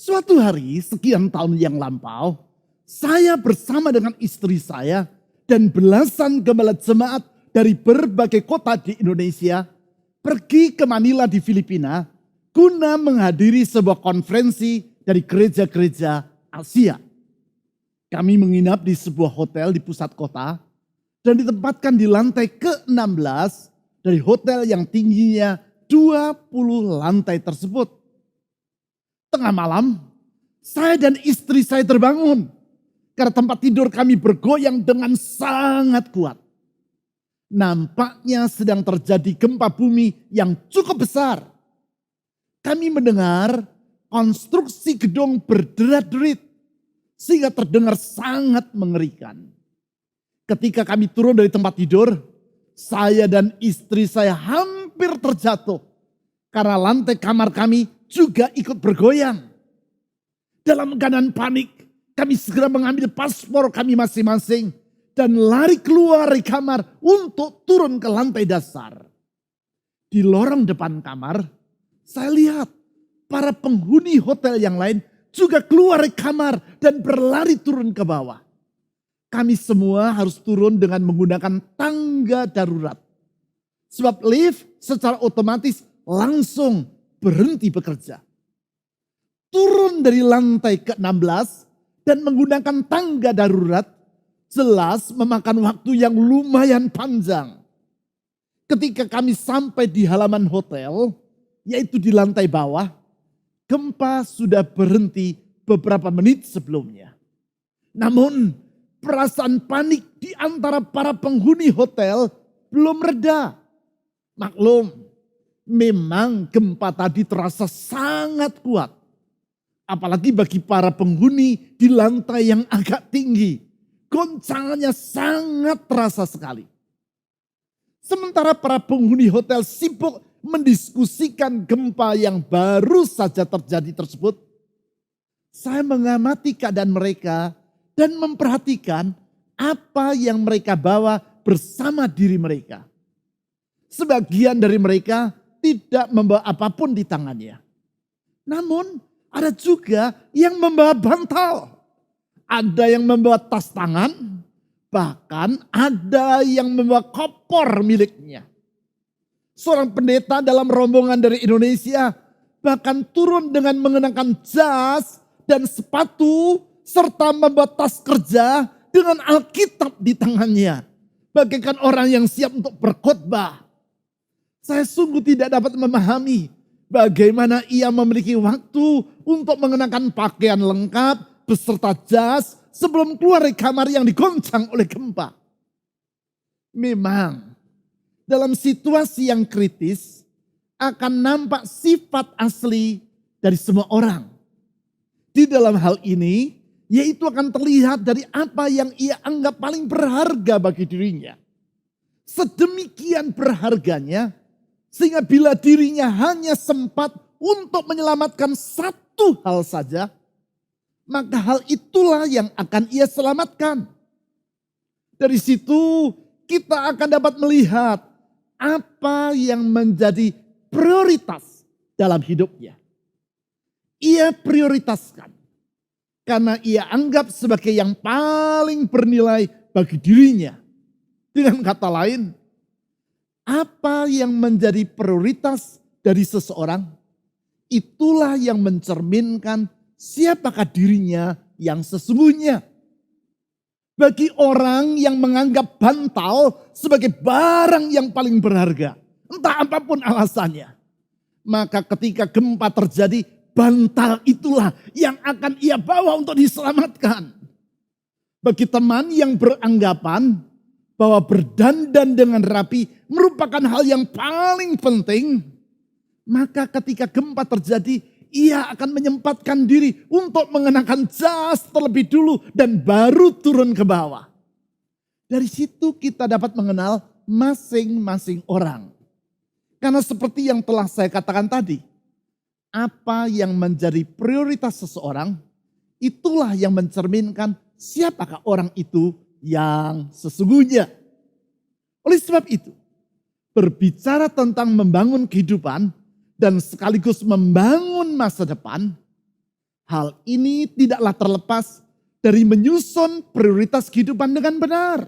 Suatu hari sekian tahun yang lampau, saya bersama dengan istri saya dan belasan gembala jemaat dari berbagai kota di Indonesia pergi ke Manila di Filipina guna menghadiri sebuah konferensi dari gereja-gereja Asia. Kami menginap di sebuah hotel di pusat kota dan ditempatkan di lantai ke-16 dari hotel yang tingginya 20 lantai tersebut. Tengah malam, saya dan istri saya terbangun karena tempat tidur kami bergoyang dengan sangat kuat. Nampaknya sedang terjadi gempa bumi yang cukup besar. Kami mendengar konstruksi gedung berderat-derit sehingga terdengar sangat mengerikan. Ketika kami turun dari tempat tidur, saya dan istri saya hampir terjatuh karena lantai kamar kami juga ikut bergoyang. Dalam keadaan panik, kami segera mengambil paspor kami masing-masing dan lari keluar dari kamar untuk turun ke lantai dasar. Di lorong depan kamar, saya lihat para penghuni hotel yang lain juga keluar dari kamar dan berlari turun ke bawah. Kami semua harus turun dengan menggunakan tangga darurat. Sebab lift secara otomatis langsung berhenti bekerja. Turun dari lantai ke-16 dan menggunakan tangga darurat jelas memakan waktu yang lumayan panjang. Ketika kami sampai di halaman hotel, yaitu di lantai bawah, gempa sudah berhenti beberapa menit sebelumnya. Namun perasaan panik di antara para penghuni hotel belum reda. Maklum, memang gempa tadi terasa sangat kuat. Apalagi bagi para penghuni di lantai yang agak tinggi. Goncangannya sangat terasa sekali. Sementara para penghuni hotel sibuk mendiskusikan gempa yang baru saja terjadi tersebut, saya mengamati keadaan mereka dan memperhatikan apa yang mereka bawa bersama diri mereka. Sebagian dari mereka tidak membawa apapun di tangannya. Namun ada juga yang membawa bantal. Ada yang membawa tas tangan. Bahkan ada yang membawa kopor miliknya. Seorang pendeta dalam rombongan dari Indonesia bahkan turun dengan mengenakan jas dan sepatu serta membawa tas kerja dengan Alkitab di tangannya. Bagaikan orang yang siap untuk berkhotbah. Saya sungguh tidak dapat memahami bagaimana ia memiliki waktu untuk mengenakan pakaian lengkap beserta jas sebelum keluar dari kamar yang digoncang oleh gempa. Memang dalam situasi yang kritis akan nampak sifat asli dari semua orang. Di dalam hal ini, yaitu akan terlihat dari apa yang ia anggap paling berharga bagi dirinya. Sedemikian berharganya, sehingga bila dirinya hanya sempat untuk menyelamatkan satu hal saja, maka hal itulah yang akan ia selamatkan. Dari situ kita akan dapat melihat apa yang menjadi prioritas dalam hidupnya. Ia prioritaskan karena ia anggap sebagai yang paling bernilai bagi dirinya. Dengan kata lain, apa yang menjadi prioritas dari seseorang, itulah yang mencerminkan siapakah dirinya yang sesungguhnya. Bagi orang yang menganggap bantal sebagai barang yang paling berharga, entah apapun alasannya, maka ketika gempa terjadi, bantal itulah yang akan ia bawa untuk diselamatkan. Bagi teman yang beranggapan bahwa berdandan dengan rapi merupakan hal yang paling penting, maka ketika gempa terjadi, ia akan menyempatkan diri untuk mengenakan jas terlebih dulu dan baru turun ke bawah. Dari situ kita dapat mengenal masing-masing orang. Karena seperti yang telah saya katakan tadi, apa yang menjadi prioritas seseorang, itulah yang mencerminkan siapakah orang itu yang sesungguhnya. Oleh sebab itu, berbicara tentang membangun kehidupan dan sekaligus membangun masa depan, Hal ini tidaklah terlepas dari menyusun prioritas kehidupan dengan benar.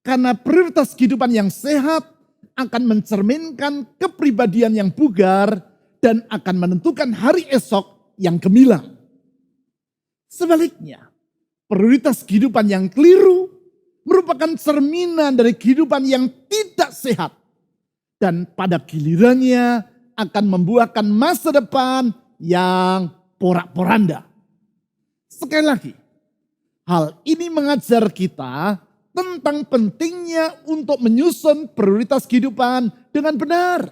Karena prioritas kehidupan yang sehat akan mencerminkan kepribadian yang bugar dan akan menentukan hari esok yang gemilang. Sebaliknya, prioritas kehidupan yang keliru merupakan cerminan dari kehidupan yang tidak sehat. Dan pada gilirannya akan membuahkan masa depan yang porak-poranda. Sekali lagi, hal ini mengajar kita tentang pentingnya untuk menyusun prioritas kehidupan dengan benar.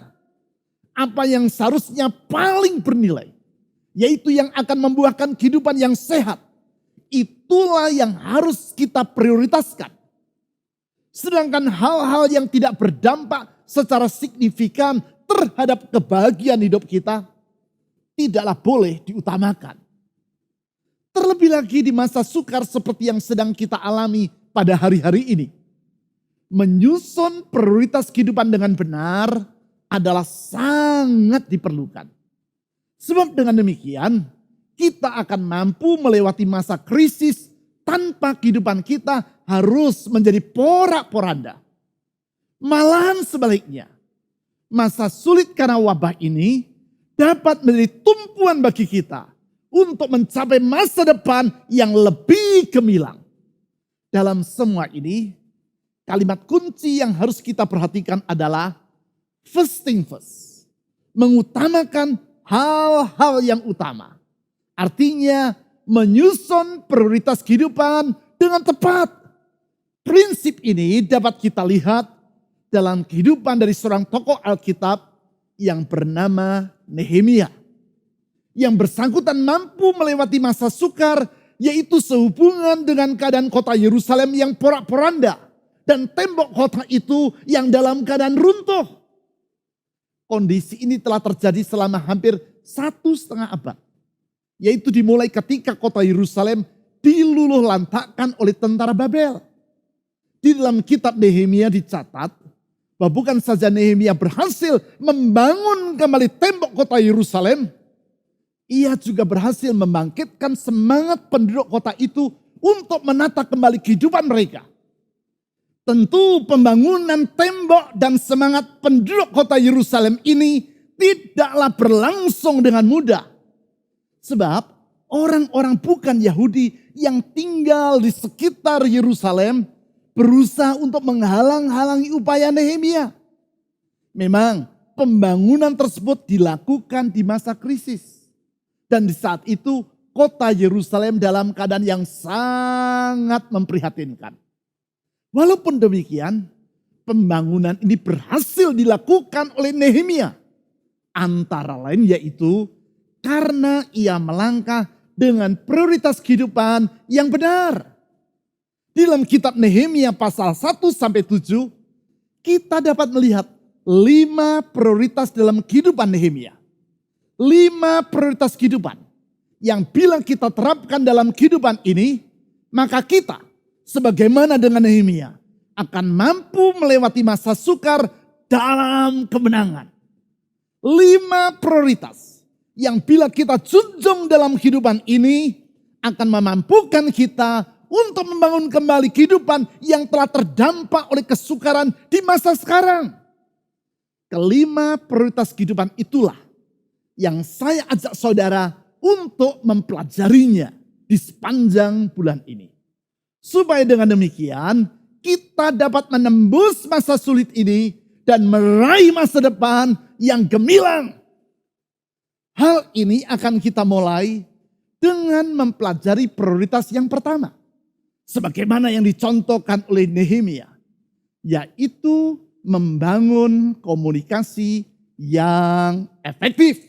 Apa yang seharusnya paling bernilai, yaitu yang akan membuahkan kehidupan yang sehat. Itulah yang harus kita prioritaskan. Sedangkan hal-hal yang tidak berdampak secara signifikan terhadap kebahagiaan hidup kita, tidaklah boleh diutamakan. Terlebih lagi di masa sukar seperti yang sedang kita alami pada hari-hari ini. Menyusun prioritas kehidupan dengan benar adalah sangat diperlukan. Sebab dengan demikian, kita akan mampu melewati masa krisis tanpa kehidupan kita harus menjadi porak-poranda. Malahan sebaliknya, masa sulit karena wabah ini dapat menjadi tumpuan bagi kita untuk mencapai masa depan yang lebih gemilang. Dalam semua ini, kalimat kunci yang harus kita perhatikan adalah first thing first. Mengutamakan hal-hal yang utama. Artinya menyusun prioritas kehidupan dengan tepat. Prinsip ini dapat kita lihat dalam kehidupan dari seorang tokoh Alkitab yang bernama Nehemia. Yang bersangkutan mampu melewati masa sukar, yaitu sehubungan dengan keadaan kota Yerusalem yang porak-poranda dan tembok kota itu yang dalam keadaan runtuh. Kondisi ini telah terjadi selama hampir 1,5 abad. Yaitu dimulai ketika kota Yerusalem diluluh lantakkan oleh tentara Babel. Di dalam kitab Nehemia dicatat bahwa bukan saja Nehemia berhasil membangun kembali tembok kota Yerusalem, ia juga berhasil membangkitkan semangat penduduk kota itu untuk menata kembali kehidupan mereka. Tentu pembangunan tembok dan semangat penduduk kota Yerusalem ini tidaklah berlangsung dengan mudah. Sebab orang-orang bukan Yahudi yang tinggal di sekitar Yerusalem berusaha untuk menghalang-halangi upaya Nehemia. Memang pembangunan tersebut dilakukan di masa krisis. Dan di saat itu kota Yerusalem dalam keadaan yang sangat memprihatinkan. Walaupun demikian, pembangunan ini berhasil dilakukan oleh Nehemia. Antara lain yaitu karena ia melangkah dengan prioritas kehidupan yang benar. Di dalam kitab Nehemia pasal 1-7, kita dapat melihat 5 prioritas dalam kehidupan Nehemia. 5 prioritas kehidupan yang bila kita terapkan dalam kehidupan ini, maka kita sebagaimana dengan Nehemia akan mampu melewati masa sukar dalam kemenangan. 5 prioritas yang bila kita junjung dalam kehidupan ini akan memampukan kita untuk membangun kembali kehidupan yang telah terdampak oleh kesukaran di masa sekarang. Kelima prioritas kehidupan itulah yang saya ajak saudara untuk mempelajarinya di sepanjang bulan ini. Supaya dengan demikian kita dapat menembus masa sulit ini dan meraih masa depan yang gemilang. Hal ini akan kita mulai dengan mempelajari prioritas yang pertama. Sebagaimana yang dicontohkan oleh Nehemia. Yaitu membangun komunikasi yang efektif.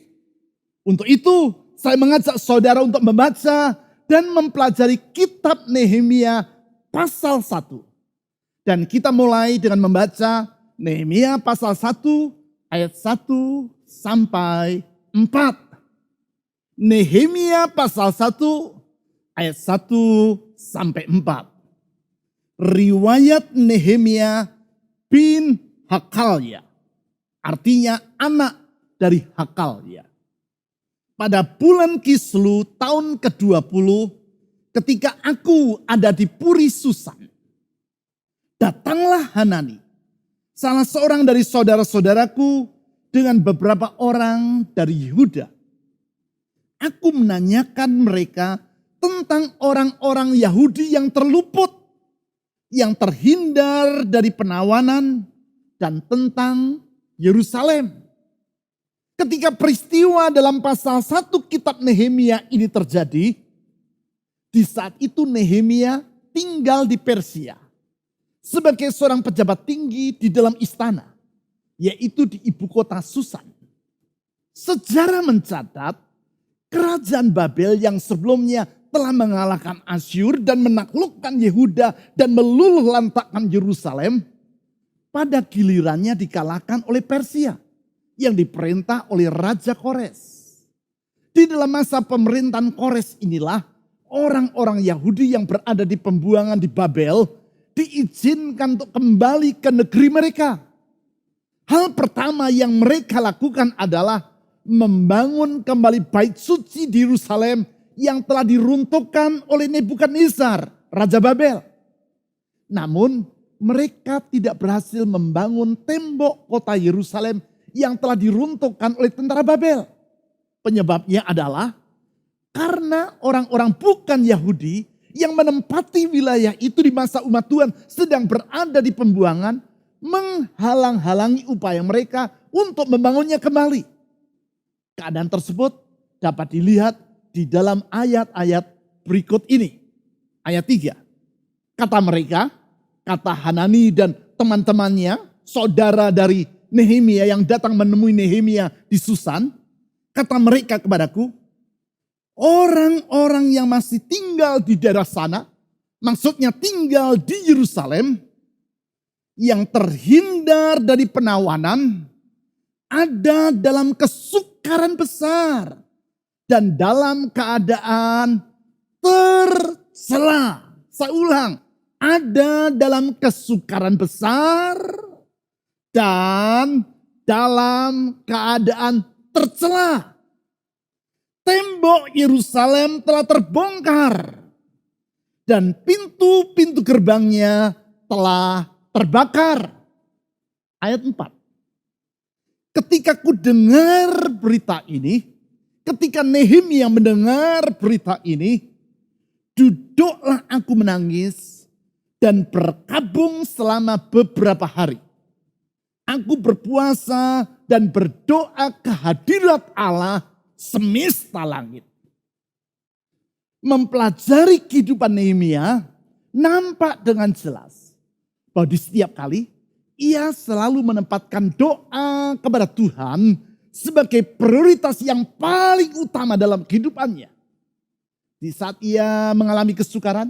Untuk itu saya mengajak saudara untuk membaca dan mempelajari kitab Nehemia pasal 1. Dan kita mulai dengan membaca Nehemia pasal 1 ayat 1 sampai 4. Nehemia pasal 1 ayat 1 sampai 4. Riwayat Nehemia bin Hakalya. Artinya anak dari Hakalya. Pada bulan Kislu tahun ke-20, ketika aku ada di Puri Susan, datanglah Hanani, salah seorang dari saudara-saudaraku dengan beberapa orang dari Yehuda. Aku menanyakan mereka tentang orang-orang Yahudi yang terluput, yang terhindar dari penawanan, dan tentang Yerusalem. Ketika peristiwa dalam pasal 1 kitab Nehemia ini terjadi, di saat itu Nehemia tinggal di Persia sebagai seorang pejabat tinggi di dalam istana, yaitu di ibu kota Susan. Sejarah mencatat kerajaan Babel yang sebelumnya telah mengalahkan Asyur dan menaklukkan Yehuda dan meluluh lantakkan Yerusalem, pada gilirannya dikalahkan oleh Persia yang diperintah oleh Raja Kores. Di dalam masa pemerintahan Kores inilah orang-orang Yahudi yang berada di pembuangan di Babel diizinkan untuk kembali ke negeri mereka. Hal pertama yang mereka lakukan adalah membangun kembali bait suci di Yerusalem yang telah diruntuhkan oleh Nebukadnezar, Raja Babel. Namun mereka tidak berhasil membangun tembok kota Yerusalem yang telah diruntuhkan oleh tentara Babel. Penyebabnya adalah karena orang-orang bukan Yahudi yang menempati wilayah itu di masa umat Tuhan sedang berada di pembuangan, menghalang-halangi upaya mereka untuk membangunnya kembali. Keadaan tersebut dapat dilihat di dalam ayat-ayat berikut ini. Ayat 3. Kata mereka, kata Hanani dan teman-temannya, saudara dari Nehemia yang datang menemui Nehemia di Susan, kata mereka kepadaku, orang-orang yang masih tinggal di daerah sana, maksudnya tinggal di Yerusalem, yang terhindar dari penawanan, ada dalam kesukaran besar dan dalam keadaan tercela. Saya ulang, ada dalam kesukaran besar dan dalam keadaan tercela. Tembok Yerusalem telah terbongkar dan pintu-pintu gerbangnya telah terbakar. Ayat 4. Ketika ku dengar berita ini, ketika Nehemia mendengar berita ini, duduklah aku menangis dan berkabung selama beberapa hari. Aku berpuasa dan berdoa kehadirat Allah semesta langit. Mempelajari kehidupan Nehemia nampak dengan jelas bahwa di setiap kali ia selalu menempatkan doa kepada Tuhan sebagai prioritas yang paling utama dalam kehidupannya. Di saat ia mengalami kesukaran,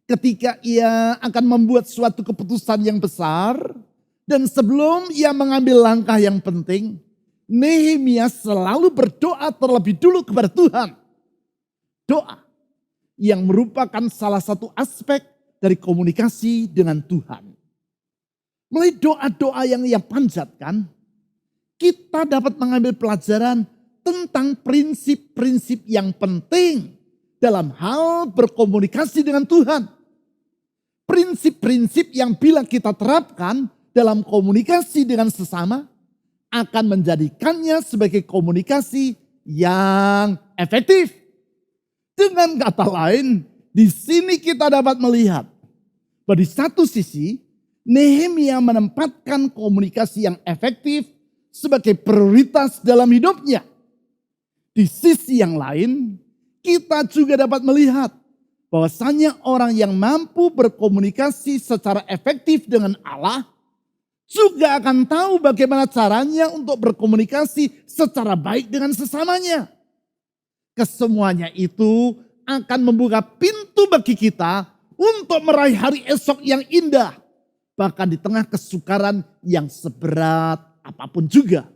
ketika ia akan membuat suatu keputusan yang besar, dan sebelum ia mengambil langkah yang penting, Nehemia selalu berdoa terlebih dulu kepada Tuhan. Doa yang merupakan salah satu aspek dari komunikasi dengan Tuhan. Melalui doa-doa yang ia panjatkan, kita dapat mengambil pelajaran tentang prinsip-prinsip yang penting dalam hal berkomunikasi dengan Tuhan. Prinsip-prinsip yang bila kita terapkan dalam komunikasi dengan sesama akan menjadikannya sebagai komunikasi yang efektif. Dengan kata lain, di sini kita dapat melihat bahwa di satu sisi Nehemia menempatkan komunikasi yang efektif sebagai prioritas dalam hidupnya. Di sisi yang lain, kita juga dapat melihat bahwasanya orang yang mampu berkomunikasi secara efektif dengan Allah juga akan tahu bagaimana caranya untuk berkomunikasi secara baik dengan sesamanya. Kesemuanya itu akan membuka pintu bagi kita untuk meraih hari esok yang indah. Bahkan di tengah kesukaran yang seberat apapun juga.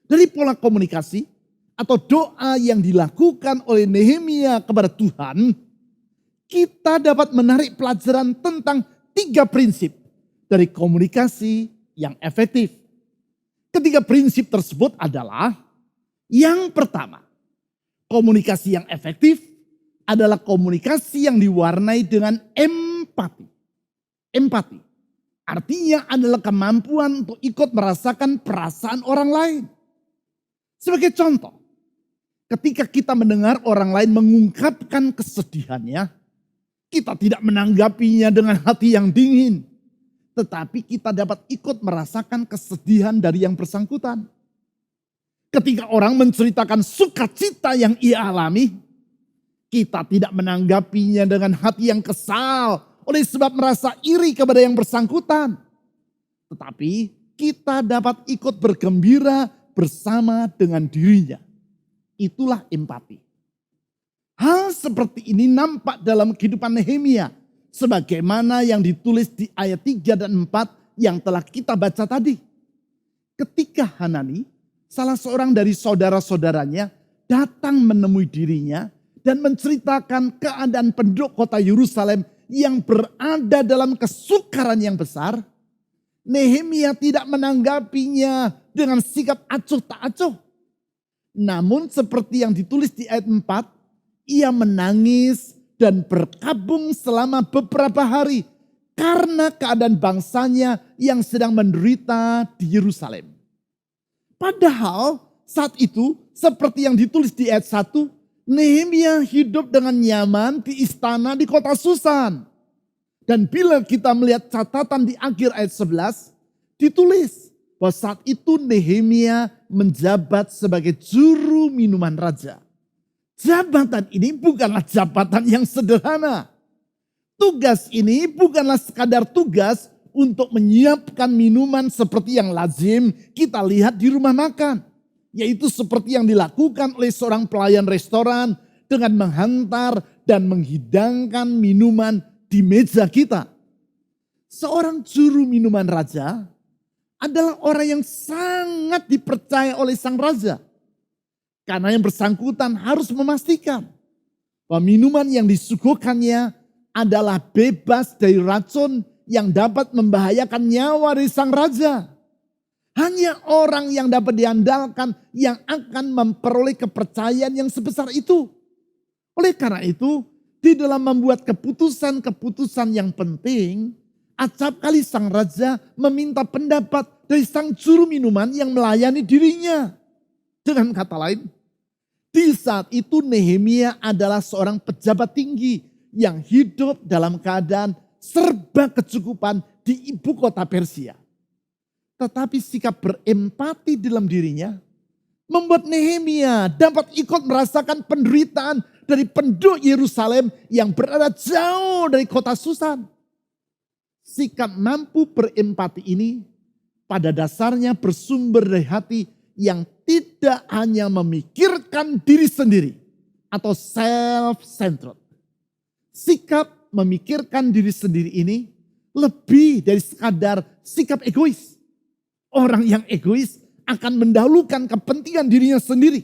Dari pola komunikasi atau doa yang dilakukan oleh Nehemia kepada Tuhan, kita dapat menarik pelajaran tentang 3 prinsip dari komunikasi yang efektif. Ketiga prinsip tersebut adalah yang pertama, Komunikasi yang efektif adalah komunikasi yang diwarnai dengan empati. Empati artinya adalah kemampuan untuk ikut merasakan perasaan orang lain. Sebagai contoh, ketika kita mendengar orang lain mengungkapkan kesedihannya, kita tidak menanggapinya dengan hati yang dingin, tetapi kita dapat ikut merasakan kesedihan dari yang bersangkutan. Ketika orang menceritakan sukacita yang ia alami, kita tidak menanggapinya dengan hati yang kesal oleh sebab merasa iri kepada yang bersangkutan. Tetapi kita dapat ikut bergembira bersama dengan dirinya. Itulah empati. Hal seperti ini nampak dalam kehidupan Nehemia, sebagaimana yang ditulis di ayat 3 dan 4 yang telah kita baca tadi. Ketika Hanani, salah seorang dari saudara-saudaranya, datang menemui dirinya dan menceritakan keadaan penduduk kota Yerusalem yang berada dalam kesukaran yang besar, Nehemia tidak menanggapinya dengan sikap acuh tak acuh. Namun seperti yang ditulis di ayat 4, ia menangis dan berkabung selama beberapa hari karena keadaan bangsanya yang sedang menderita di Yerusalem. Padahal saat itu seperti yang ditulis di ayat 1, Nehemia hidup dengan nyaman di istana di kota Susan. Dan bila kita melihat catatan di akhir ayat 11, ditulis bahwa saat itu Nehemia menjabat sebagai juru minuman raja. Jabatan ini bukanlah jabatan yang sederhana. Tugas ini bukanlah sekadar tugas untuk menyiapkan minuman seperti yang lazim kita lihat di rumah makan. Yaitu seperti yang dilakukan oleh seorang pelayan restoran dengan menghantar dan menghidangkan minuman di meja kita. Seorang juru minuman raja adalah orang yang sangat dipercaya oleh sang raja. Karena yang bersangkutan harus memastikan bahwa minuman yang disuguhkannya adalah bebas dari racun yang dapat membahayakan nyawa dari sang raja. Hanya orang yang dapat diandalkan yang akan memperoleh kepercayaan yang sebesar itu. Oleh karena itu, di dalam membuat keputusan-keputusan yang penting, acap kali sang raja meminta pendapat dari sang juru minuman yang melayani dirinya. Dengan kata lain, di saat itu Nehemia adalah seorang pejabat tinggi yang hidup dalam keadaan serba kecukupan di ibu kota Persia. Tetapi sikap berempati dalam dirinya membuat Nehemia dapat ikut merasakan penderitaan dari penduduk Yerusalem yang berada jauh dari kota Susan. Sikap mampu berempati ini pada dasarnya bersumber dari hati yang tidak hanya memikirkan diri sendiri atau self-centered. Sikap memikirkan diri sendiri ini lebih dari sekadar sikap egois. Orang yang egois akan mendahulukan kepentingan dirinya sendiri.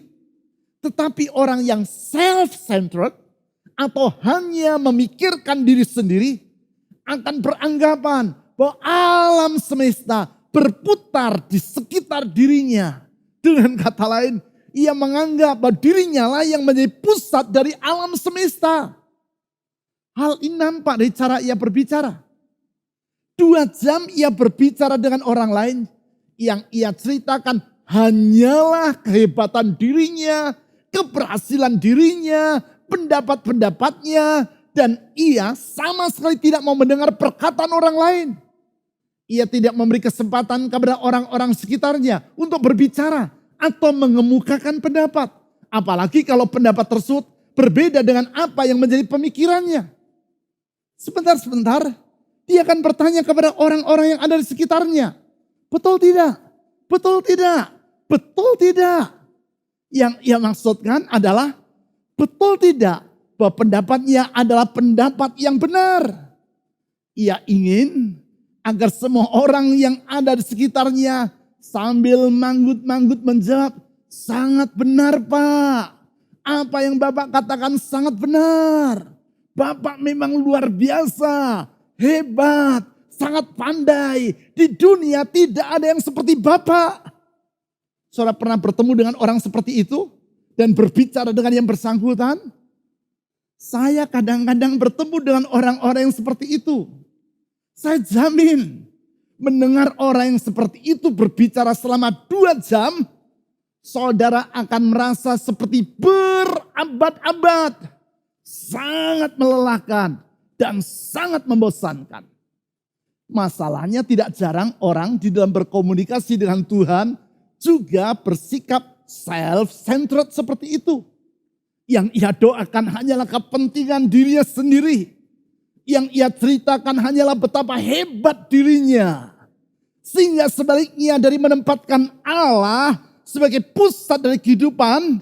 Tetapi orang yang self-centered atau hanya memikirkan diri sendiri akan beranggapan bahwa alam semesta berputar di sekitar dirinya. Dengan kata lain, ia menganggap bahwa dirinya lah yang menjadi pusat dari alam semesta. Hal ini nampak dari cara ia berbicara. 2 jam ia berbicara dengan orang lain. Yang ia ceritakan hanyalah kehebatan dirinya, keberhasilan dirinya, pendapat-pendapatnya. Dan ia sama sekali tidak mau mendengar perkataan orang lain. Ia tidak memberi kesempatan kepada orang-orang sekitarnya untuk berbicara atau mengemukakan pendapat. Apalagi kalau pendapat tersebut berbeda dengan apa yang menjadi pemikirannya. Sebentar-sebentar dia akan bertanya kepada orang-orang yang ada di sekitarnya. Betul tidak? Betul tidak? Betul tidak? Yang ia maksudkan adalah betul tidak bahwa pendapatnya adalah pendapat yang benar. Ia ingin agar semua orang yang ada di sekitarnya sambil manggut-manggut menjawab, sangat benar Pak. Apa yang Bapak katakan sangat benar. Bapak memang luar biasa, hebat, sangat pandai. Di dunia tidak ada yang seperti Bapak. Saudara pernah bertemu dengan orang seperti itu? dan berbicara dengan yang bersangkutan? Saya kadang-kadang bertemu dengan orang-orang yang seperti itu. Saya jamin mendengar orang yang seperti itu berbicara selama 2 jam, saudara akan merasa seperti berabad-abad. Sangat melelahkan dan sangat membosankan. Masalahnya tidak jarang orang di dalam berkomunikasi dengan Tuhan juga bersikap self-centered seperti itu. Yang ia doakan hanyalah kepentingan dirinya sendiri. Yang ia ceritakan hanyalah betapa hebat dirinya. Sehingga sebaliknya dari menempatkan Allah sebagai pusat dari kehidupan,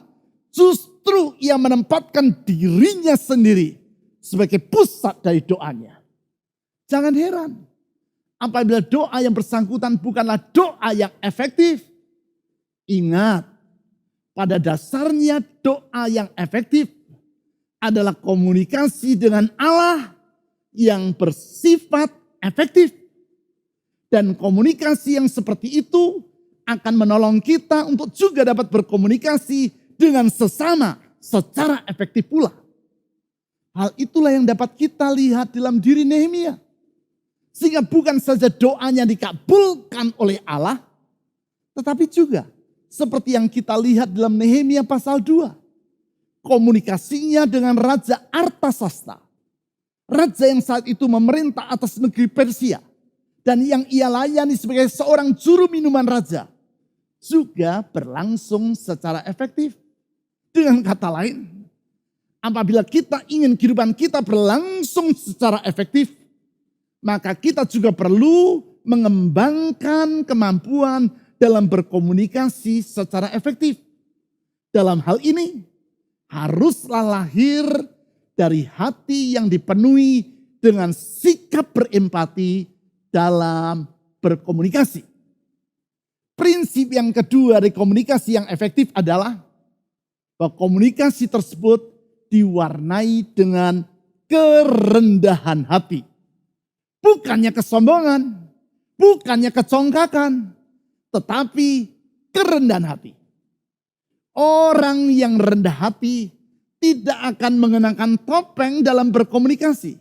justru ia menempatkan dirinya sendiri sebagai pusat dari doanya. Jangan heran apabila doa yang bersangkutan bukanlah doa yang efektif. Ingat, pada dasarnya doa yang efektif adalah komunikasi dengan Allah yang bersifat efektif. Dan komunikasi yang seperti itu akan menolong kita untuk juga dapat berkomunikasi dengan sesama secara efektif pula. Hal itulah yang dapat kita lihat dalam diri Nehemia. Sehingga bukan saja doanya dikabulkan oleh Allah, tetapi juga seperti yang kita lihat dalam Nehemia pasal 2. Komunikasinya dengan Raja Artasasta. Raja yang saat itu memerintah atas negeri Persia. Dan yang ia layani sebagai seorang juru minuman raja. Juga berlangsung secara efektif. Dengan kata lain, apabila kita ingin kehidupan kita berlangsung secara efektif, maka kita juga perlu mengembangkan kemampuan dalam berkomunikasi secara efektif. Dalam hal ini, haruslah lahir dari hati yang dipenuhi dengan sikap berempati dalam berkomunikasi. Prinsip yang kedua dari komunikasi yang efektif adalah bahwa komunikasi tersebut diwarnai dengan kerendahan hati. Bukannya kesombongan, bukannya kecongkakan, tetapi kerendahan hati. Orang yang rendah hati tidak akan mengenakan topeng dalam berkomunikasi.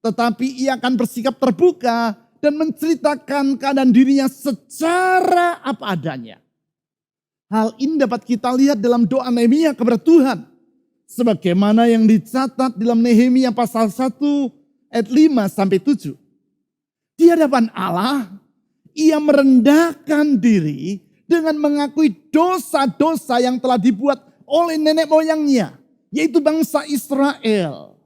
Tetapi ia akan bersikap terbuka dan menceritakan keadaan dirinya secara apa adanya. Hal ini dapat kita lihat dalam doa Nehemia kepada Tuhan. Sebagaimana yang dicatat dalam Nehemia pasal 1 ayat 5-7. Di hadapan Allah, ia merendahkan diri dengan mengakui dosa-dosa yang telah dibuat oleh nenek moyangnya. Yaitu bangsa Israel.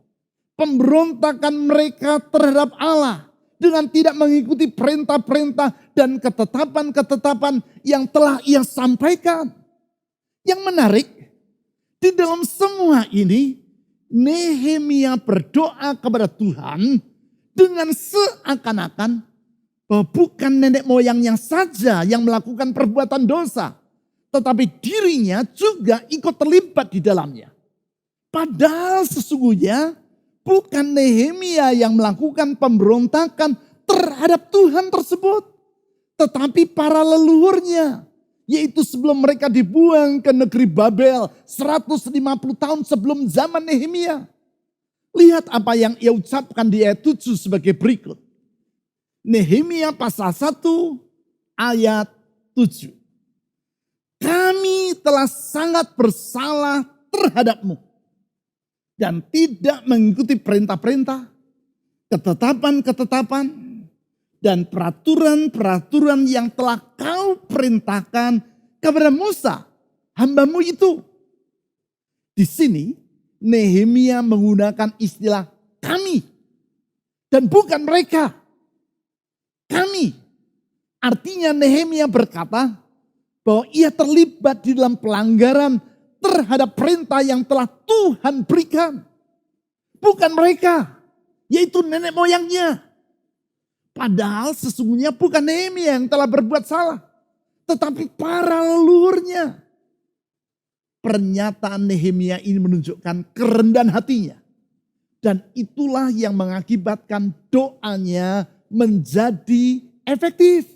Pemberontakan mereka terhadap Allah. Dengan tidak mengikuti perintah-perintah dan ketetapan-ketetapan yang telah ia sampaikan. Yang menarik, di dalam semua ini, Nehemia berdoa kepada Tuhan dengan seakan-akan bahwa bukan nenek moyangnya saja yang melakukan perbuatan dosa. Tetapi dirinya juga ikut terlibat di dalamnya. Padahal sesungguhnya bukan Nehemia yang melakukan pemberontakan terhadap Tuhan tersebut. Tetapi para leluhurnya. Yaitu sebelum mereka dibuang ke negeri Babel 150 tahun sebelum zaman Nehemia. Lihat apa yang ia ucapkan di ayat 7 sebagai berikut. Nehemia pasal 1 ayat 7. Kami telah sangat bersalah terhadapmu. Dan tidak mengikuti perintah-perintah, ketetapan-ketetapan, dan peraturan-peraturan yang telah kau perintahkan kepada Musa, hambamu itu. Di sini Nehemia menggunakan istilah kami dan bukan mereka. Kami. Artinya Nehemia berkata bahwa ia terlibat di dalam pelanggaran terhadap perintah yang telah Tuhan berikan. Bukan mereka, yaitu nenek moyangnya. Padahal sesungguhnya bukan Nehemia yang telah berbuat salah, tetapi para leluhurnya. Pernyataan Nehemia ini menunjukkan kerendahan hatinya. Dan itulah yang mengakibatkan doanya menjadi efektif.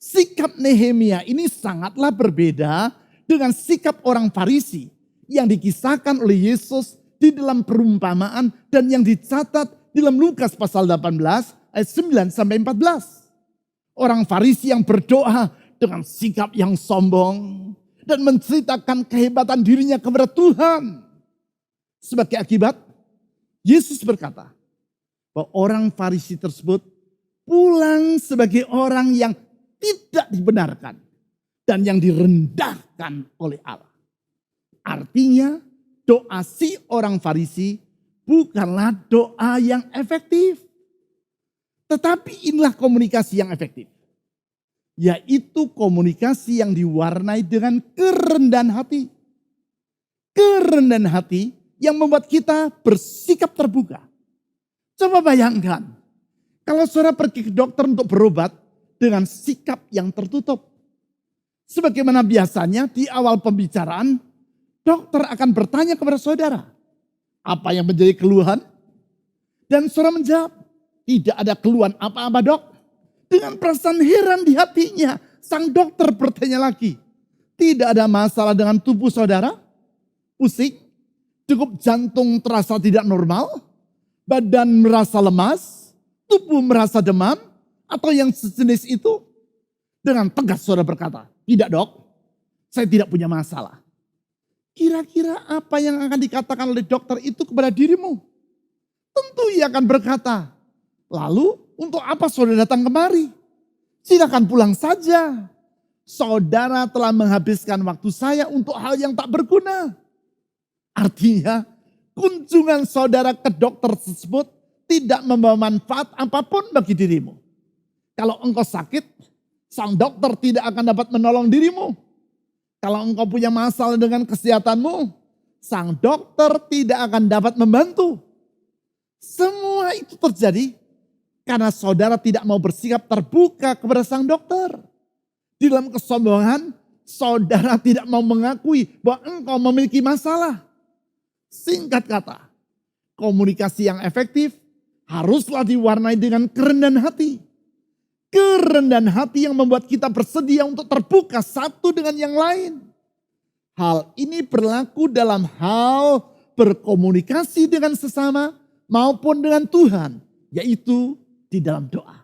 Sikap Nehemia ini sangatlah berbeda dengan sikap orang Farisi yang dikisahkan oleh Yesus di dalam perumpamaan dan yang dicatat dalam Lukas pasal 18 ayat 9 sampai 14. Orang Farisi yang berdoa dengan sikap yang sombong dan menceritakan kehebatan dirinya kepada Tuhan. Sebagai akibat, Yesus berkata bahwa orang Farisi tersebut pulang sebagai orang yang tidak dibenarkan dan yang direndahkan oleh Allah. Artinya doa si orang Farisi bukanlah doa yang efektif. Tetapi inilah komunikasi yang efektif. Yaitu komunikasi yang diwarnai dengan kerendahan hati. Kerendahan hati yang membuat kita bersikap terbuka. Coba bayangkan, kalau saudara pergi ke dokter untuk berobat dengan sikap yang tertutup. Sebagaimana biasanya di awal pembicaraan, dokter akan bertanya kepada saudara, apa yang menjadi keluhan? Dan saudara menjawab, tidak ada keluhan apa-apa dok. Dengan perasaan heran di hatinya, sang dokter bertanya lagi, tidak ada masalah dengan tubuh saudara? Pusing? Cukup jantung terasa tidak normal? Badan merasa lemas? Tubuh merasa demam? Atau yang sejenis itu? Dengan tegas saudara berkata, tidak dok, saya tidak punya masalah. Kira-kira apa yang akan dikatakan oleh dokter itu kepada dirimu? Tentu ia akan berkata, lalu untuk apa saudara datang kemari? Silakan pulang saja. Saudara telah menghabiskan waktu saya untuk hal yang tak berguna. Artinya kunjungan saudara ke dokter tersebut tidak membawa manfaat apapun bagi dirimu. Kalau engkau sakit, sang dokter tidak akan dapat menolong dirimu. Kalau engkau punya masalah dengan kesehatanmu, sang dokter tidak akan dapat membantu. Semua itu terjadi karena saudara tidak mau bersikap terbuka kepada sang dokter. Di dalam kesombongan, saudara tidak mau mengakui bahwa engkau memiliki masalah. Singkat kata, komunikasi yang efektif haruslah diwarnai dengan kerendahan hati. Kerendahan hati yang membuat kita bersedia untuk terbuka satu dengan yang lain. Hal ini berlaku dalam hal berkomunikasi dengan sesama maupun dengan Tuhan, yaitu di dalam doa.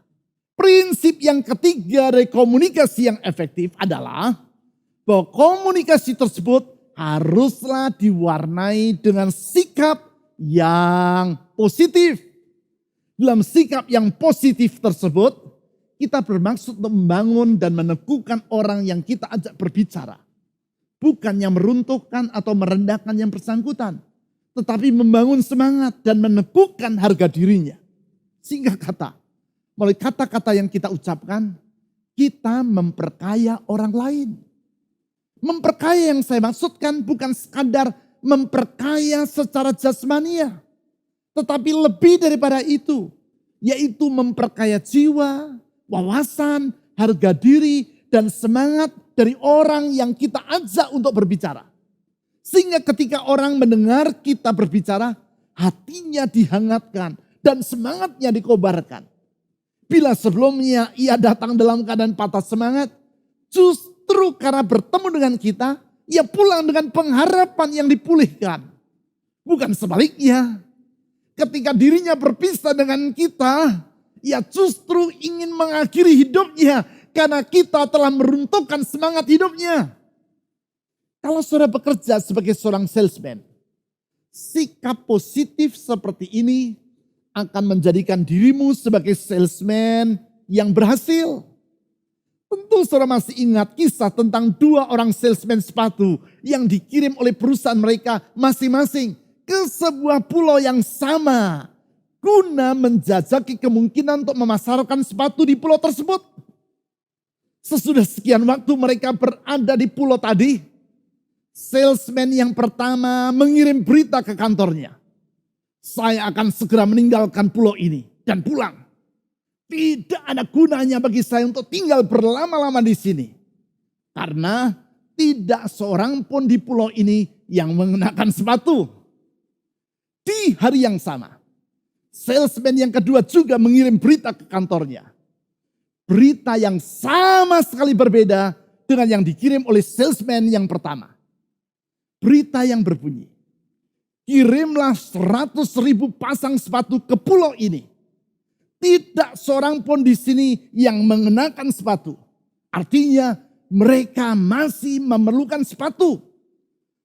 Prinsip yang ketiga dari komunikasi yang efektif adalah bahwa komunikasi tersebut haruslah diwarnai dengan sikap yang positif. Dalam sikap yang positif tersebut, kita bermaksud untuk membangun dan meneguhkan orang yang kita ajak berbicara. Bukan yang meruntuhkan atau merendahkan yang bersangkutan. Tetapi membangun semangat dan meneguhkan harga dirinya. Singkat kata, melalui kata-kata yang kita ucapkan, kita memperkaya orang lain. Memperkaya yang saya maksudkan bukan sekadar memperkaya secara jasmania. Tetapi lebih daripada itu, yaitu memperkaya jiwa, wawasan, harga diri, dan semangat dari orang yang kita ajak untuk berbicara. Sehingga ketika orang mendengar kita berbicara, hatinya dihangatkan dan semangatnya dikobarkan. Bila sebelumnya ia datang dalam keadaan patah semangat, justru karena bertemu dengan kita, ia pulang dengan pengharapan yang dipulihkan. Bukan sebaliknya. Ketika dirinya berpisah dengan kita, ia justru ingin mengakhiri hidupnya karena kita telah meruntuhkan semangat hidupnya. Kalau saudara bekerja sebagai seorang salesman, sikap positif seperti ini akan menjadikan dirimu sebagai salesman yang berhasil. Tentu saudara masih ingat kisah tentang dua orang salesman sepatu yang dikirim oleh perusahaan mereka masing-masing ke sebuah pulau yang sama, guna menjajaki kemungkinan untuk memasarkan sepatu di pulau tersebut. Sesudah sekian waktu mereka berada di pulau tadi, salesman yang pertama mengirim berita ke kantornya. Saya akan segera meninggalkan pulau ini dan pulang. Tidak ada gunanya bagi saya untuk tinggal berlama-lama di sini. Karena tidak seorang pun di pulau ini yang mengenakan sepatu. Di hari yang sama, salesman yang kedua juga mengirim berita ke kantornya. Berita yang sama sekali berbeda dengan yang dikirim oleh salesman yang pertama. Berita yang berbunyi, kirimlah 100.000 pasang sepatu ke pulau ini. Tidak seorang pun di sini yang mengenakan sepatu. Artinya mereka masih memerlukan sepatu.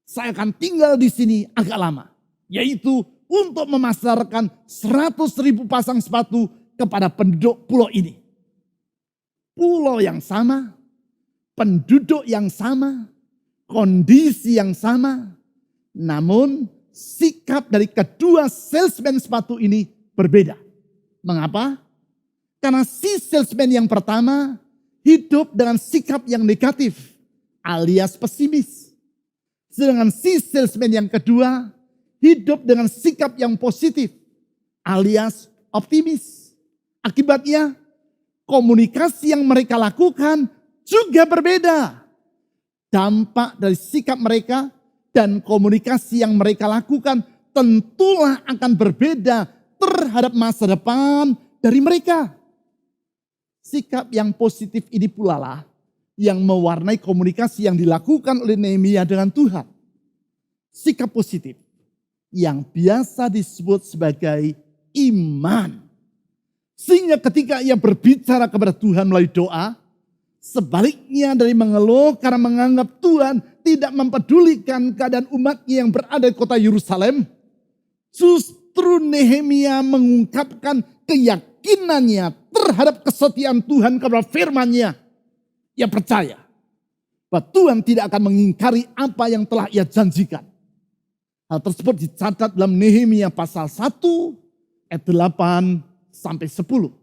Saya akan tinggal di sini agak lama. Yaitu untuk memasarkan 100.000 pasang sepatu kepada penduduk pulau ini. Pulau yang sama, penduduk yang sama, kondisi yang sama. Namun sikap dari kedua salesman sepatu ini berbeda. Mengapa? Karena si salesman yang pertama hidup dengan sikap yang negatif alias pesimis. Sedangkan si salesman yang kedua hidup dengan sikap yang positif alias optimis. Akibatnya komunikasi yang mereka lakukan juga berbeda. Dampak dari sikap mereka dan komunikasi yang mereka lakukan tentulah akan berbeda terhadap masa depan dari mereka. Sikap yang positif ini pula lah yang mewarnai komunikasi yang dilakukan oleh Nehemia dengan Tuhan. Sikap positif yang biasa disebut sebagai iman. Sehingga ketika ia berbicara kepada Tuhan melalui doa, sebaliknya dari mengeluh karena menganggap Tuhan tidak mempedulikan keadaan umatnya yang berada di kota Yerusalem, justru Nehemia mengungkapkan keyakinannya terhadap kesetiaan Tuhan kepada firman-Nya. Ia percaya bahwa Tuhan tidak akan mengingkari apa yang telah ia janjikan. Hal tersebut dicatat dalam Nehemia pasal 1 ayat 8 sampai 10.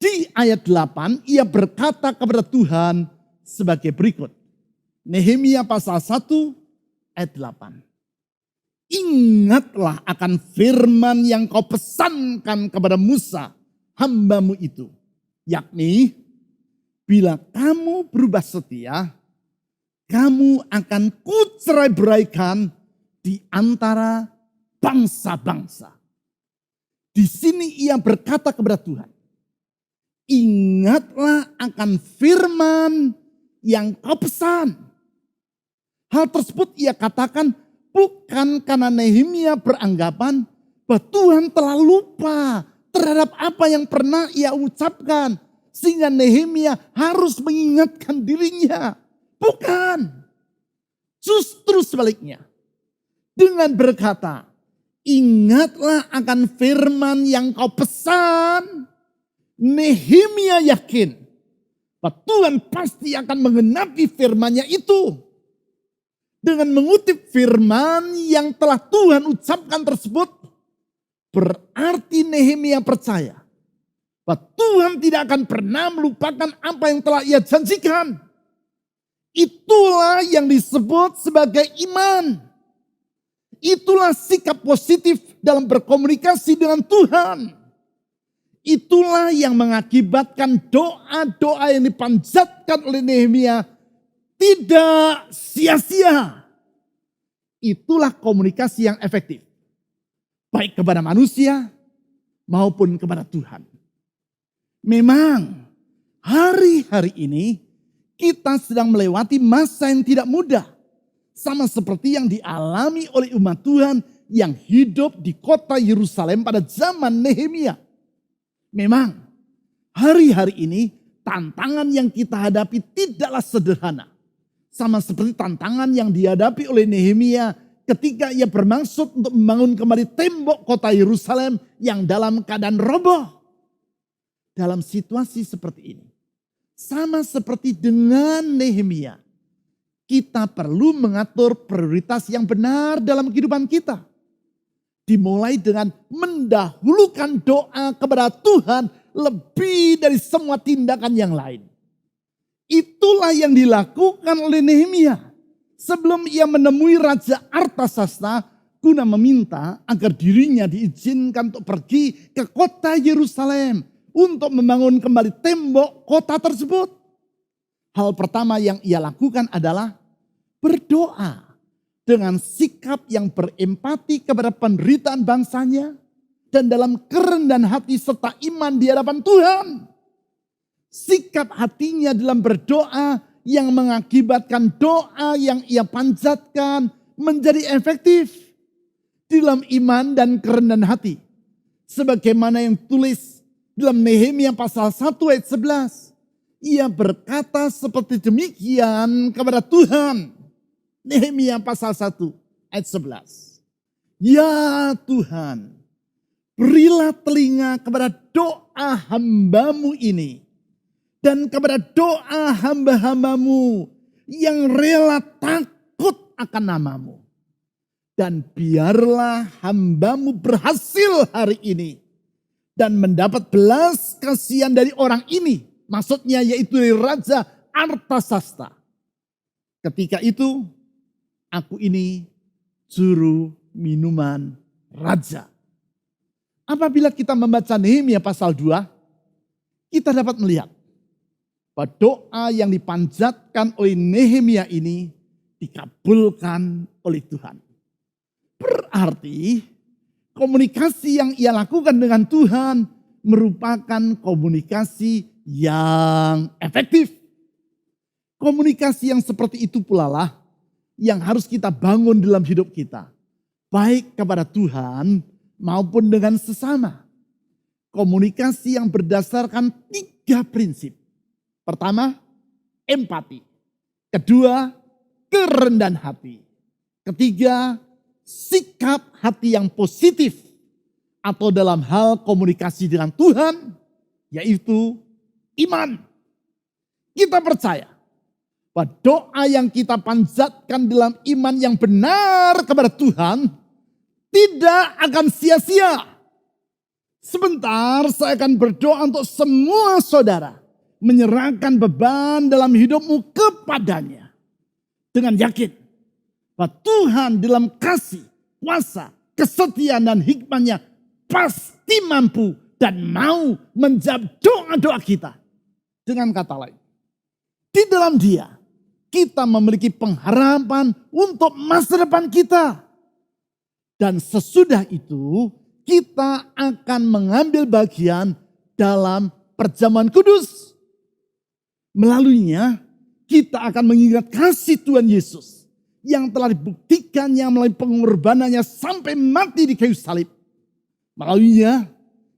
Di ayat 8 ia berkata kepada Tuhan sebagai berikut. Nehemia pasal 1 ayat 8. Ingatlah akan firman yang kau pesankan kepada Musa, hambamu itu. Yakni, bila kamu berubah setia, kamu akan kucerai-beraikan di antara bangsa-bangsa. Di sini ia berkata kepada Tuhan, ingatlah akan firman yang kau pesan. Hal tersebut ia katakan bukan karena Nehemia beranggapan bahwa Tuhan telah lupa terhadap apa yang pernah ia ucapkan. Sehingga Nehemia harus mengingatkan dirinya. Bukan. Justru sebaliknya. Dengan berkata, ingatlah akan firman yang kau pesan. Nehemia yakin bahwa Tuhan pasti akan menggenapi firman-Nya itu. Dengan mengutip firman yang telah Tuhan ucapkan tersebut, berarti Nehemia percaya bahwa Tuhan tidak akan pernah melupakan apa yang telah ia janjikan. Itulah yang disebut sebagai iman. Itulah sikap positif dalam berkomunikasi dengan Tuhan. Itulah yang mengakibatkan doa-doa yang dipanjatkan oleh Nehemia tidak sia-sia. Itulah komunikasi yang efektif. Baik kepada manusia maupun kepada Tuhan. Memang hari-hari ini kita sedang melewati masa yang tidak mudah. Sama seperti yang dialami oleh umat Tuhan yang hidup di kota Yerusalem pada zaman Nehemia. Memang hari-hari ini tantangan yang kita hadapi tidaklah sederhana. Sama seperti tantangan yang dihadapi oleh Nehemia ketika ia bermaksud untuk membangun kembali tembok kota Yerusalem yang dalam keadaan roboh. Dalam situasi seperti ini, sama seperti dengan Nehemia, kita perlu mengatur prioritas yang benar dalam kehidupan kita. Dimulai dengan mendahulukan doa kepada Tuhan lebih dari semua tindakan yang lain. Itulah yang dilakukan oleh Nehemia sebelum ia menemui Raja Artasasta guna meminta agar dirinya diizinkan untuk pergi ke kota Yerusalem untuk membangun kembali tembok kota tersebut. Hal pertama yang ia lakukan adalah berdoa dengan sikap yang berempati kepada penderitaan bangsanya dan dalam kerendahan hati serta iman di hadapan Tuhan. Sikap hatinya dalam berdoa yang mengakibatkan doa yang ia panjatkan menjadi efektif dalam iman dan kerendahan hati. Sebagaimana yang tulis dalam Nehemia pasal 1 ayat 11. Ia berkata seperti demikian kepada Tuhan. Nehemia pasal 1 ayat 11. Ya Tuhan, berilah telinga kepada doa hamba-Mu ini. Dan kepada doa hamba-hamba-Mu yang rela takut akan nama-Mu. Dan biarlah hamba-Mu berhasil hari ini. Dan mendapat belas kasihan dari orang ini. Maksudnya yaitu dari Raja Artasasta. Ketika itu aku ini juru minuman raja. Apabila kita membaca Nehemia pasal 2, kita dapat melihat bahwa doa yang dipanjatkan oleh Nehemia ini dikabulkan oleh Tuhan. Berarti komunikasi yang ia lakukan dengan Tuhan merupakan komunikasi yang efektif. Komunikasi yang seperti itu pula lah yang harus kita bangun dalam hidup kita. Baik kepada Tuhan maupun dengan sesama. Komunikasi yang berdasarkan 3 prinsip. Pertama, empati. Kedua, kerendahan hati. Ketiga, sikap hati yang positif. Atau dalam hal komunikasi dengan Tuhan, yaitu iman. Kita percaya bahwa doa yang kita panjatkan dalam iman yang benar kepada Tuhan tidak akan sia-sia. Sebentar saya akan berdoa untuk semua saudara menyerahkan beban dalam hidupmu kepadanya. Dengan yakin bahwa Tuhan dalam kasih, kuasa, kesetiaan dan hikmahnya pasti mampu dan mau menjawab doa-doa kita. Dengan kata lain, di dalam Dia kita memiliki pengharapan untuk masa depan kita. Dan sesudah itu kita akan mengambil bagian dalam perjamuan kudus. Melaluinya kita akan mengingat kasih Tuhan Yesus yang telah dibuktikannya melalui pengorbanannya sampai mati di kayu salib. Melaluinya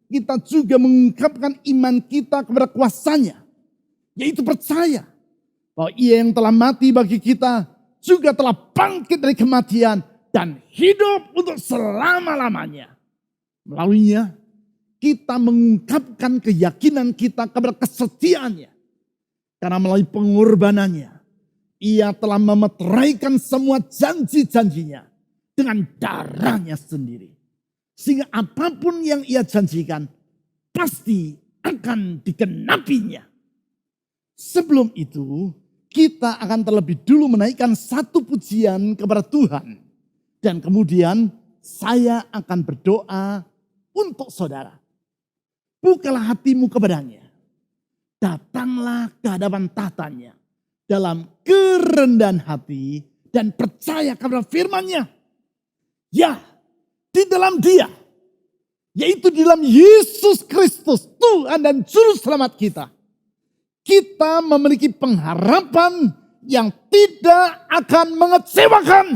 kita juga mengungkapkan iman kita kepada kuasanya. Yaitu percaya bahwa Ia yang telah mati bagi kita juga telah bangkit dari kematian dan hidup untuk selama-lamanya. Melaluinya kita mengungkapkan keyakinan kita kepada kesetiaannya. Karena melalui pengorbanannya Ia telah memeteraikan semua janji-janjinya dengan darahnya sendiri. Sehingga apapun yang Ia janjikan pasti akan dikenapinya. Sebelum itu, kita akan terlebih dulu menaikkan satu pujian kepada Tuhan. Dan kemudian saya akan berdoa untuk saudara. Bukalah hatimu kepadanya. Datanglah ke hadapan tahtanya dalam kerendahan hati dan percaya kepada firman-Nya. Ya, di dalam Dia, yaitu di dalam Yesus Kristus, Tuhan dan Juru Selamat kita. Kita memiliki pengharapan yang tidak akan mengecewakan.